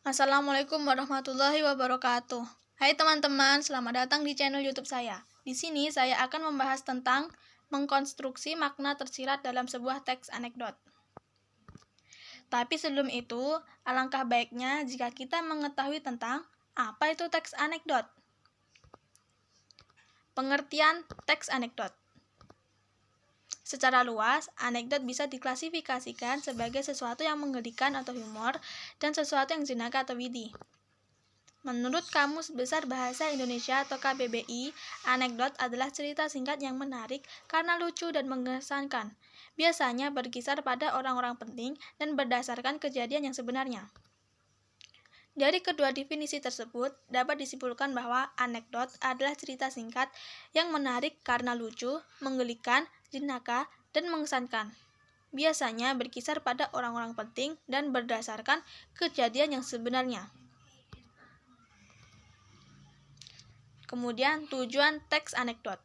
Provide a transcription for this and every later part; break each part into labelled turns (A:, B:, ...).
A: Assalamualaikum warahmatullahi wabarakatuh. Hai teman-teman, selamat datang di channel YouTube saya. Di sini saya akan membahas tentang mengkonstruksi makna tersirat dalam sebuah teks anekdot. Tapi sebelum itu, alangkah baiknya jika kita mengetahui tentang apa itu teks anekdot. Pengertian teks anekdot. Secara luas, anekdot bisa diklasifikasikan sebagai sesuatu yang menggelikan atau humor dan sesuatu yang jenaka atau witty. Menurut Kamus Besar Bahasa Indonesia atau KBBI, anekdot adalah cerita singkat yang menarik karena lucu dan mengesankan. Biasanya berkisar pada orang-orang penting dan berdasarkan kejadian yang sebenarnya. Dari kedua definisi tersebut, dapat disimpulkan bahwa anekdot adalah cerita singkat yang menarik karena lucu, menggelikan, jenaka, dan mengesankan. Biasanya berkisar pada orang-orang penting dan berdasarkan kejadian yang sebenarnya. Kemudian, tujuan teks anekdot.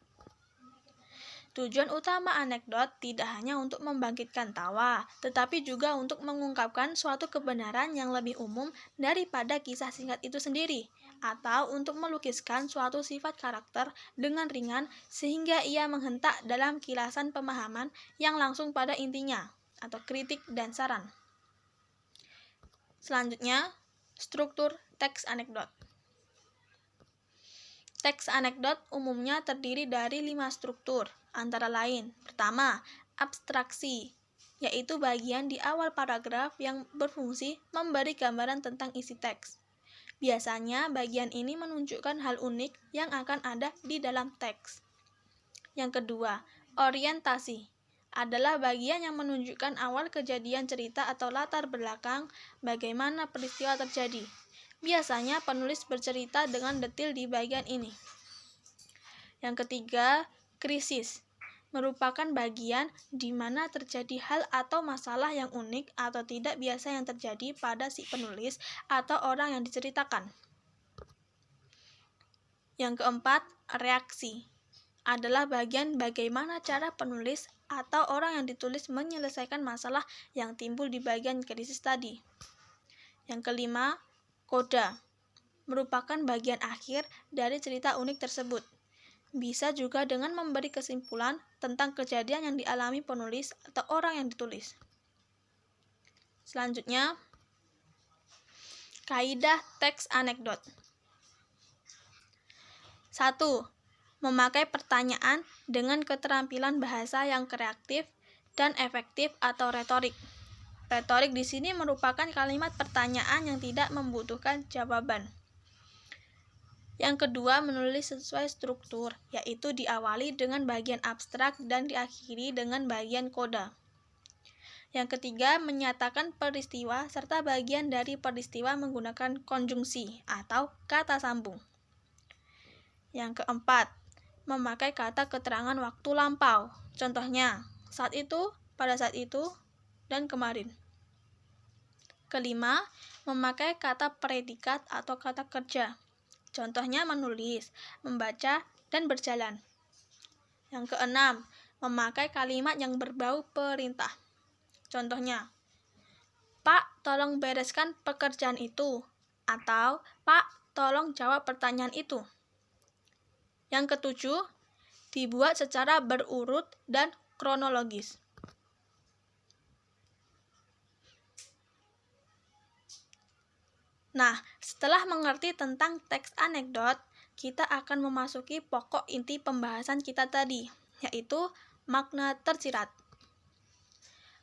A: Tujuan utama anekdot tidak hanya untuk membangkitkan tawa, tetapi juga untuk mengungkapkan suatu kebenaran yang lebih umum daripada kisah singkat itu sendiri, atau untuk melukiskan suatu sifat karakter dengan ringan sehingga ia menghentak dalam kilasan pemahaman yang langsung pada intinya, atau kritik dan saran. Selanjutnya, struktur teks anekdot. Teks anekdot umumnya terdiri dari 5 struktur, antara lain. Pertama, abstraksi, yaitu bagian di awal paragraf yang berfungsi memberi gambaran tentang isi teks. Biasanya, bagian ini menunjukkan hal unik yang akan ada di dalam teks. Yang kedua, orientasi, adalah bagian yang menunjukkan awal kejadian cerita atau latar belakang bagaimana peristiwa terjadi. Biasanya penulis bercerita dengan detail di bagian ini. Yang ketiga, krisis, merupakan bagian di mana terjadi hal atau masalah yang unik atau tidak biasa yang terjadi pada si penulis atau orang yang diceritakan. Yang keempat, reaksi, adalah bagian bagaimana cara penulis atau orang yang ditulis menyelesaikan masalah yang timbul di bagian krisis tadi. Yang kelima, koda, merupakan bagian akhir dari cerita unik tersebut. Bisa juga dengan memberi kesimpulan tentang kejadian yang dialami penulis atau orang yang ditulis. Selanjutnya, kaidah teks anekdot. 1. Memakai pertanyaan dengan keterampilan bahasa yang kreatif dan efektif atau retorik. Retorik di sini merupakan kalimat pertanyaan yang tidak membutuhkan jawaban. Yang kedua, menulis sesuai struktur, yaitu diawali dengan bagian abstrak dan diakhiri dengan bagian koda. Yang ketiga, menyatakan peristiwa serta bagian dari peristiwa menggunakan konjungsi atau kata sambung. Yang keempat, memakai kata keterangan waktu lampau. Contohnya, saat itu, pada saat itu, dan kemarin. Kelima, memakai kata predikat atau kata kerja. Contohnya menulis, membaca, dan berjalan. Yang keenam, memakai kalimat yang berbau perintah. Contohnya, Pak, tolong bereskan pekerjaan itu. Atau, Pak, tolong jawab pertanyaan itu. Yang ketujuh, dibuat secara berurut dan kronologis. Nah, setelah mengerti tentang teks anekdot, kita akan memasuki pokok inti pembahasan kita tadi, yaitu makna tersirat.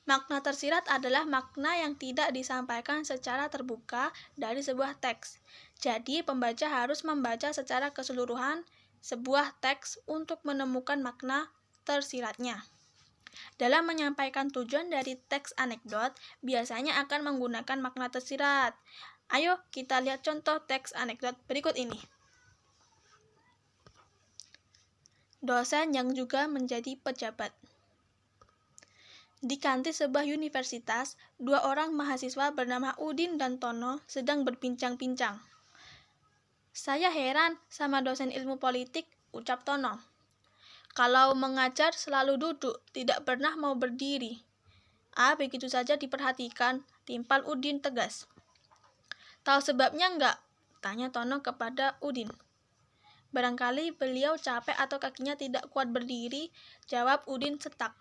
A: Makna tersirat adalah makna yang tidak disampaikan secara terbuka dari sebuah teks. Jadi, pembaca harus membaca secara keseluruhan sebuah teks untuk menemukan makna tersiratnya. Dalam menyampaikan tujuan dari teks anekdot, biasanya akan menggunakan makna tersirat. Ayo kita lihat contoh teks anekdot berikut ini. Dosen yang juga menjadi pejabat. Di kantin sebuah universitas, 2 orang mahasiswa bernama Udin dan Tono sedang berbincang-bincang. Saya heran sama dosen ilmu politik, ucap Tono. Kalau mengajar selalu duduk, tidak pernah mau berdiri. Begitu saja diperhatikan, timpal Udin tegas. Tahu sebabnya enggak? Tanya Tono kepada Udin. Barangkali beliau capek atau kakinya tidak kuat berdiri, jawab Udin setak.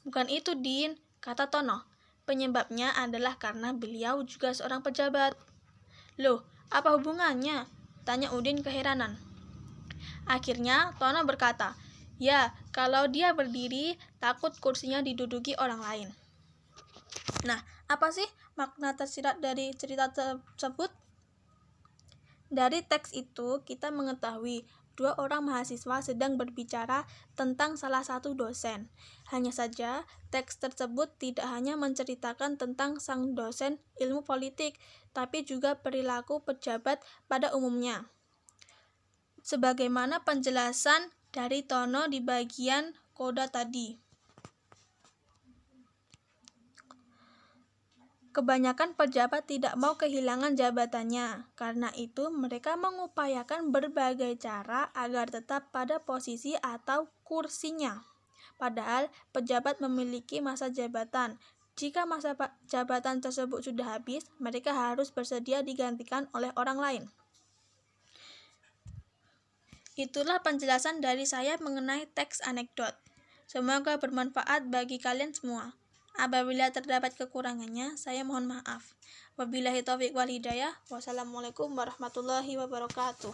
A: Bukan itu, Din, kata Tono. Penyebabnya adalah karena beliau juga seorang pejabat. Loh, apa hubungannya? Tanya Udin keheranan. Akhirnya Tono berkata, ya, kalau dia berdiri, takut kursinya diduduki orang lain. Nah, apa sih makna tersirat dari cerita tersebut? Dari teks itu, kita mengetahui dua orang mahasiswa sedang berbicara tentang salah satu dosen. Hanya saja, teks tersebut tidak hanya menceritakan tentang sang dosen ilmu politik, tapi juga perilaku pejabat pada umumnya. Sebagaimana penjelasan dari Tono di bagian koda tadi. Kebanyakan pejabat tidak mau kehilangan jabatannya. Karena itu, mereka mengupayakan berbagai cara agar tetap pada posisi atau kursinya. Padahal, pejabat memiliki masa jabatan. Jika masa jabatan tersebut sudah habis, mereka harus bersedia digantikan oleh orang lain. Itulah penjelasan dari saya mengenai teks anekdot. Semoga bermanfaat bagi kalian semua. Apabila terdapat kekurangannya, saya mohon maaf. Wabillahi taufiq wal hidayah. Wassalamualaikum warahmatullahi wabarakatuh.